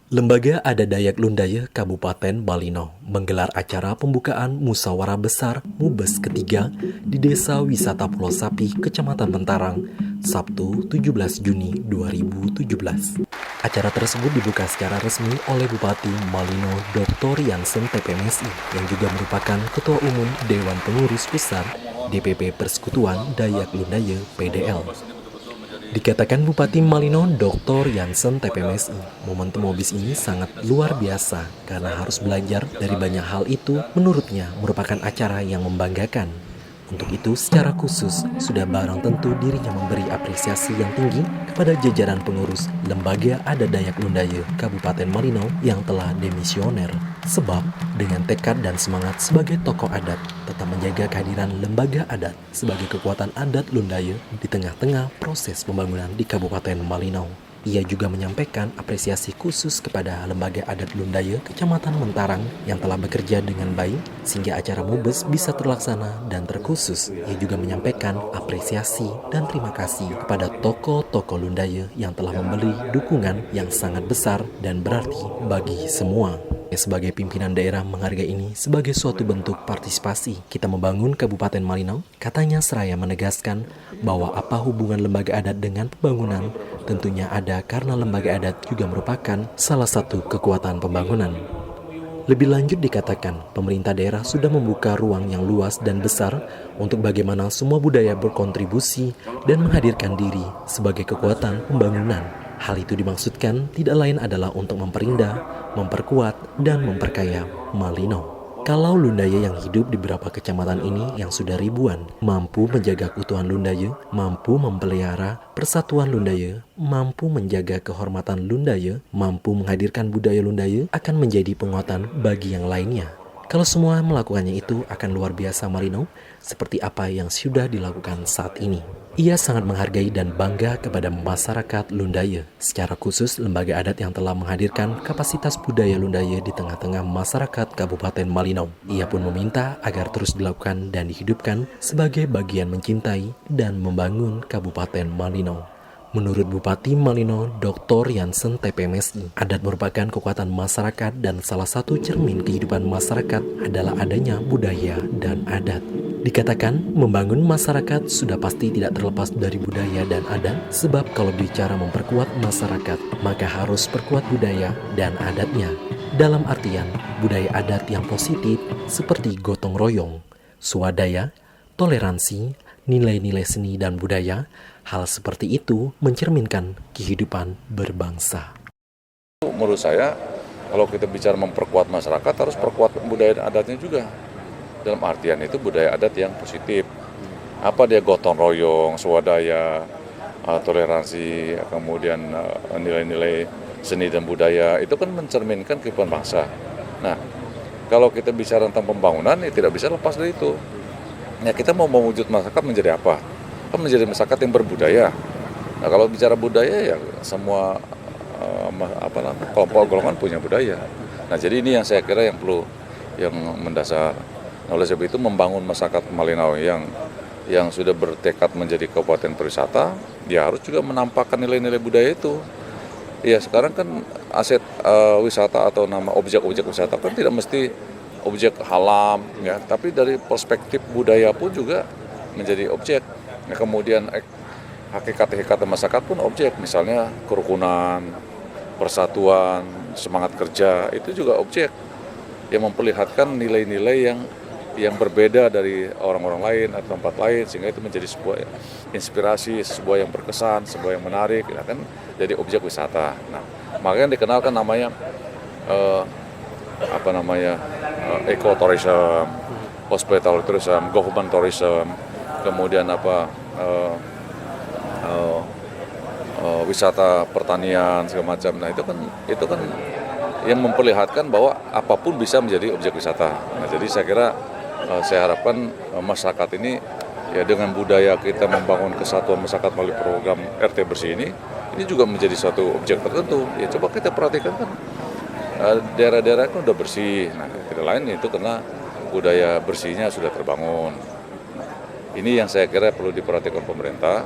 Lembaga Adat Dayak Lundaya Kabupaten Malino menggelar acara pembukaan Musyawarah Besar Mubes ketiga di Desa Wisata Pulau Sapi, Kecamatan Mentarang, Sabtu 17 Juni 2017. Acara tersebut dibuka secara resmi oleh Bupati Malino Dr. Jansen TPMSI yang juga merupakan Ketua Umum Dewan Pengurus Pusat DPP Persekutuan Dayak Lundaya PDL. Dikatakan Bupati Malino Dr. Jansen TPMSI, momentum Mobis ini sangat luar biasa karena harus belajar dari banyak hal itu menurutnya merupakan acara yang membanggakan. Untuk itu secara khusus sudah barang tentu dirinya memberi apresiasi yang tinggi kepada jajaran pengurus Lembaga Adat Dayak Lundaya Kabupaten Malino yang telah demisioner. Sebab dengan tekad dan semangat sebagai tokoh adat tetap menjaga kehadiran lembaga adat sebagai kekuatan adat Lundaya di tengah-tengah proses pembangunan di Kabupaten Malino. Ia juga menyampaikan apresiasi khusus kepada Lembaga Adat Lundaya Kecamatan Mentarang yang telah bekerja dengan baik sehingga acara Mubes bisa terlaksana dan terkhusus. Ia juga menyampaikan apresiasi dan terima kasih kepada tokoh-tokoh Lundaya yang telah memberi dukungan yang sangat besar dan berarti bagi semua. Sebagai pimpinan daerah menghargai ini sebagai suatu bentuk partisipasi kita membangun Kabupaten Malino, katanya seraya menegaskan bahwa apa hubungan lembaga adat dengan pembangunan tentunya ada karena lembaga adat juga merupakan salah satu kekuatan pembangunan. Lebih lanjut dikatakan, pemerintah daerah sudah membuka ruang yang luas dan besar untuk bagaimana semua budaya berkontribusi dan menghadirkan diri sebagai kekuatan pembangunan. Hal itu dimaksudkan tidak lain adalah untuk memperindah, memperkuat, dan memperkaya Malino. Kalau Lundaya yang hidup di beberapa kecamatan ini yang sudah ribuan, mampu menjaga keutuhan Lundaya, mampu memelihara persatuan Lundaya, mampu menjaga kehormatan Lundaya, mampu menghadirkan budaya Lundaya, akan menjadi penguatan bagi yang lainnya. Kalau semua melakukannya itu akan luar biasa Malino, seperti apa yang sudah dilakukan saat ini. Ia sangat menghargai dan bangga kepada masyarakat Lundaya, secara khusus lembaga adat yang telah menghadirkan kapasitas budaya Lundaya di tengah-tengah masyarakat Kabupaten Malino. Ia pun meminta agar terus dilakukan dan dihidupkan sebagai bagian mencintai dan membangun Kabupaten Malino. Menurut Bupati Malino Dr. Jansen TPMSI, adat merupakan kekuatan masyarakat dan salah satu cermin kehidupan masyarakat adalah adanya budaya dan adat. Dikatakan membangun masyarakat sudah pasti tidak terlepas dari budaya dan adat, sebab kalau bicara memperkuat masyarakat, maka harus perkuat budaya dan adatnya. Dalam artian, budaya adat yang positif seperti gotong royong, swadaya, toleransi, nilai-nilai seni dan budaya, hal seperti itu mencerminkan kehidupan berbangsa. Menurut saya, kalau kita bicara memperkuat masyarakat, harus perkuat budaya dan adatnya juga. Dalam artian itu budaya adat yang positif. Apa dia gotong royong, swadaya, toleransi, kemudian nilai-nilai seni dan budaya, itu kan mencerminkan kehidupan bangsa. Nah, kalau kita bicara tentang pembangunan, ya tidak bisa lepas dari itu. Ya, kita mau mewujud masyarakat menjadi apa? Kan menjadi masyarakat yang berbudaya. Nah, kalau bicara budaya ya semua kelompok golongan punya budaya. Nah, jadi ini yang saya kira yang perlu yang mendasar. Nah, oleh sebab itu membangun masyarakat Malino yang sudah bertekad menjadi kabupaten pariwisata, ya harus juga menampakkan nilai-nilai budaya itu. Ya sekarang kan aset wisata atau nama objek-objek wisata kan tidak mesti objek alam, ya, tapi dari perspektif budaya pun juga menjadi objek. Nah, kemudian hakikat masyarakat pun objek, misalnya kerukunan, persatuan, semangat kerja, itu juga objek yang memperlihatkan nilai-nilai yang berbeda dari orang-orang lain atau tempat lain, sehingga itu menjadi sebuah inspirasi, sebuah yang berkesan, sebuah yang menarik, ya kan, jadi objek wisata. Nah, makanya dikenalkan namanya ecotourism, hospitality tourism, government tourism, kemudian wisata pertanian segala macam. Nah, itu kan yang memperlihatkan bahwa apapun bisa menjadi objek wisata. Nah, jadi saya kira saya harapkan masyarakat ini ya dengan budaya kita membangun kesatuan masyarakat melalui program RT bersih ini juga menjadi suatu objek tertentu. Ya coba kita perhatikan kan daerah-daerah kan udah bersih. Nah, tidak lain itu karena budaya bersihnya sudah terbangun. Nah, ini yang saya kira perlu diperhatikan pemerintah.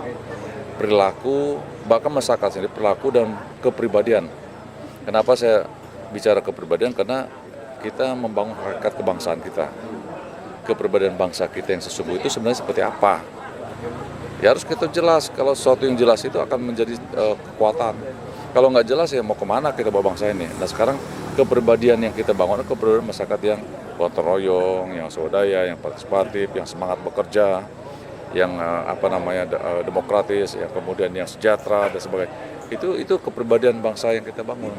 Perilaku, bahkan masyarakat sendiri, perilaku dan kepribadian Kenapa saya bicara kepribadian? Karena kita membangun hakikat kebangsaan kita. Kepribadian bangsa kita yang sesungguhnya itu sebenarnya seperti apa? Ya harus kita jelas. Kalau sesuatu yang jelas itu akan menjadi kekuatan. Kalau nggak jelas ya mau kemana kita bawa bangsa ini? Nah sekarang kepribadian yang kita bangun, kepribadian masyarakat yang gotong royong, yang swadaya, yang partisipatif, yang semangat bekerja, yang demokratis, yang kemudian yang sejahtera dan sebagainya. Itu kepribadian bangsa yang kita bangun.